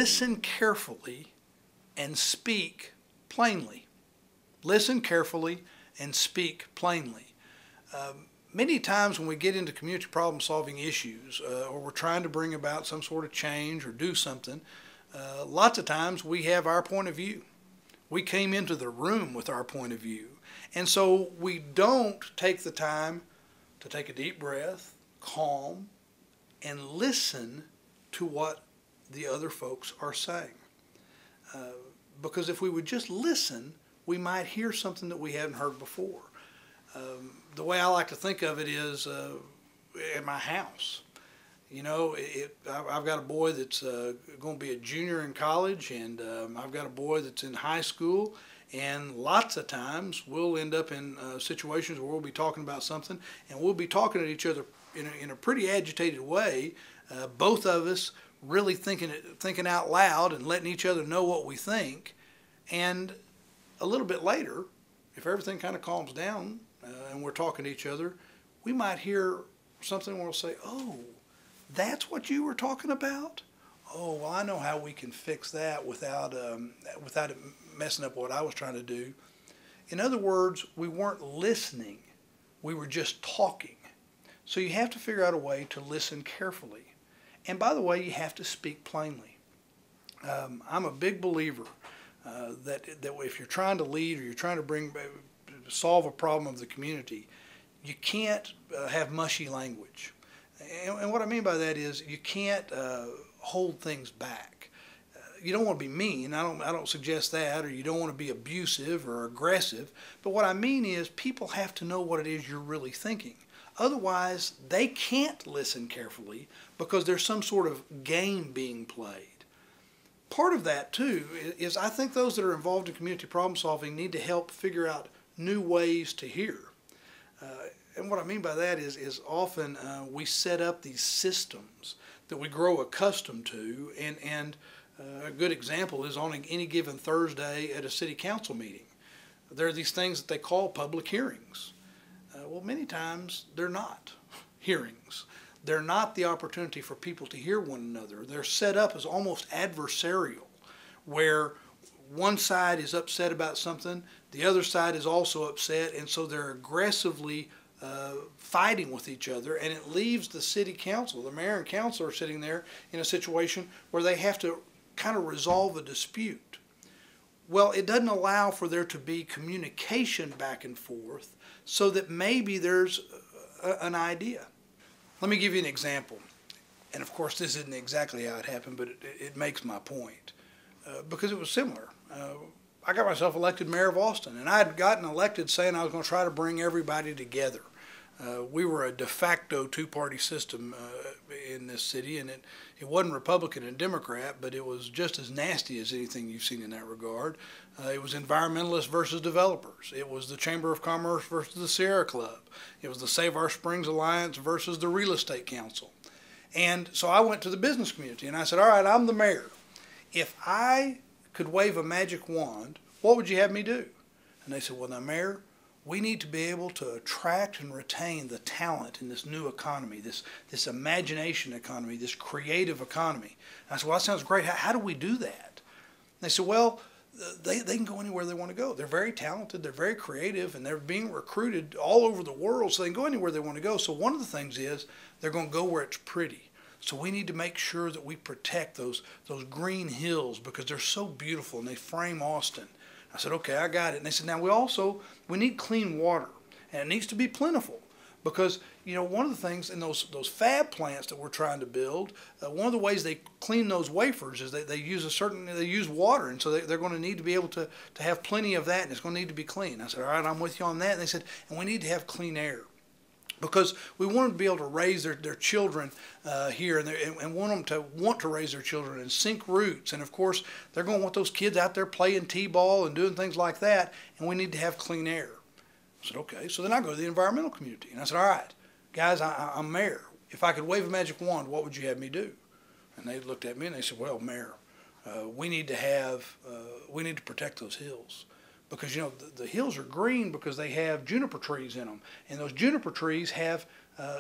listen carefully and speak plainly. Listen carefully and speak plainly. Many times when we get into community problem solving issues or we're trying to bring about some sort of change or do something, lots of times we have our point of view. We came into the room with our point of view. And so we don't take the time to take a deep breath, calm, and listen to what the other folks are saying. Because if we would just listen, we might hear something that we hadn't heard before. The way I like to think of it is at my house. You know, I've got a boy that's going to be a junior in college, and I've got a boy that's in high school, and lots of times we'll end up in situations where we'll be talking about something, and we'll be talking at each other in a pretty agitated way, both of us really thinking out loud and letting each other know what we think. And a little bit later, if everything kind of calms down and we're talking to each other, we might hear something where we'll say, "Oh, that's what you were talking about? Oh, well, I know how we can fix that without it messing up what I was trying to do." In other words, we weren't listening. We were just talking. So you have to figure out a way to listen carefully. And by the way, you have to speak plainly. I'm a big believer that if you're trying to lead or you're trying to solve a problem of the community, you can't have mushy language. And what I mean by that is you can't hold things back. You don't want to be mean. I don't suggest that, or you don't want to be abusive or aggressive. But what I mean is people have to know what it is you're really thinking. Otherwise, they can't listen carefully because there's some sort of game being played. Part of that, too, is I think those that are involved in community problem solving need to help figure out new ways to hear. And what I mean by that is often we set up these systems that we grow accustomed to, and a good example is on any given Thursday at a city council meeting. There are these things that they call public hearings. Well, many times they're not hearings. They're not the opportunity for people to hear one another. They're set up as almost adversarial, where one side is upset about something, the other side is also upset, and so they're aggressively fighting with each other, and it leaves the city council, the mayor and council are sitting there in a situation where they have to kind of resolve a dispute. Well, it doesn't allow for there to be communication back and forth so that maybe there's an idea. Let me give you an example. And of course, this isn't exactly how it happened, but it makes my point. Because it was similar. I got myself elected mayor of Austin, and I had gotten elected saying I was going to try to bring everybody together. We were a de facto two-party system in this city, and it wasn't Republican and Democrat, but it was just as nasty as anything you've seen in that regard. It was environmentalists versus developers. It was the Chamber of Commerce versus the Sierra Club. It was the Save Our Springs Alliance versus the Real Estate Council. And so I went to the business community, and I said, all right, I'm the mayor. If I could wave a magic wand, what would you have me do? And they said, well, now, Mayor, we need to be able to attract and retain the talent in this new economy, this imagination economy, this creative economy. And I said, well, that sounds great. How do we do that? And they said, well, they can go anywhere they want to go. They're very talented, they're very creative, and they're being recruited all over the world, so they can go anywhere they want to go. So one of the things is they're going to go where it's pretty. So we need to make sure that we protect those green hills because they're so beautiful and they frame Austin. I said, okay, I got it. And they said, now we need clean water, and it needs to be plentiful because, you know, one of the things in those fab plants that we're trying to build, one of the ways they clean those wafers is they use water, and so they're going to need to be able to have plenty of that, and it's going to need to be clean. I said, all right, I'm with you on that. And they said, and we need to have clean air. Because we want them to be able to raise their children here and want them to want to raise their children and sink roots. And, of course, they're going to want those kids out there playing t-ball and doing things like that, and we need to have clean air. I said, okay. So then I go to the environmental community. And I said, all right, guys, I'm mayor. If I could wave a magic wand, what would you have me do? And they looked at me and they said, well, Mayor, we need to protect those hills. Because, you know, the hills are green because they have juniper trees in them. And those juniper trees have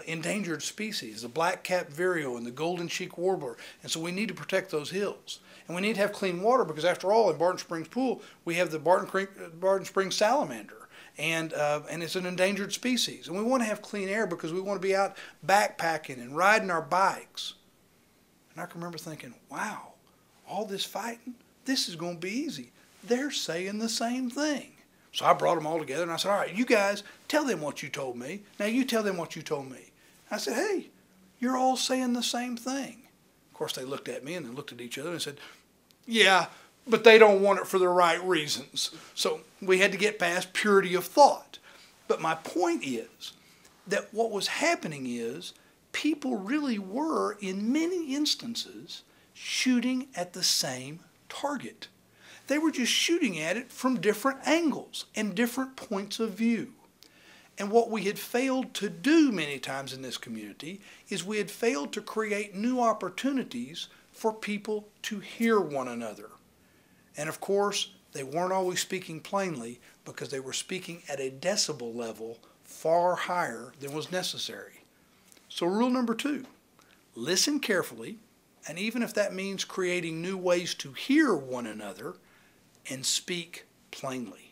endangered species, the black-capped vireo and the golden-cheek warbler. And so we need to protect those hills. And we need to have clean water because, after all, in Barton Springs Pool, we have the Barton Springs salamander. And it's an endangered species. And we want to have clean air because we want to be out backpacking and riding our bikes. And I can remember thinking, wow, all this fighting, this is going to be easy. They're saying the same thing. So I brought them all together and I said, all right, you guys, tell them what you told me. Now you tell them what you told me. I said, hey, you're all saying the same thing. Of course, they looked at me and they looked at each other and said, yeah, but they don't want it for the right reasons. So we had to get past purity of thought. But my point is that what was happening is people really were, in many instances, shooting at the same target. They were just shooting at it from different angles and different points of view. And what we had failed to do many times in this community is we had failed to create new opportunities for people to hear one another. And of course, they weren't always speaking plainly because they were speaking at a decibel level far higher than was necessary. So rule number 2, listen carefully, and even if that means creating new ways to hear one another, and speak plainly.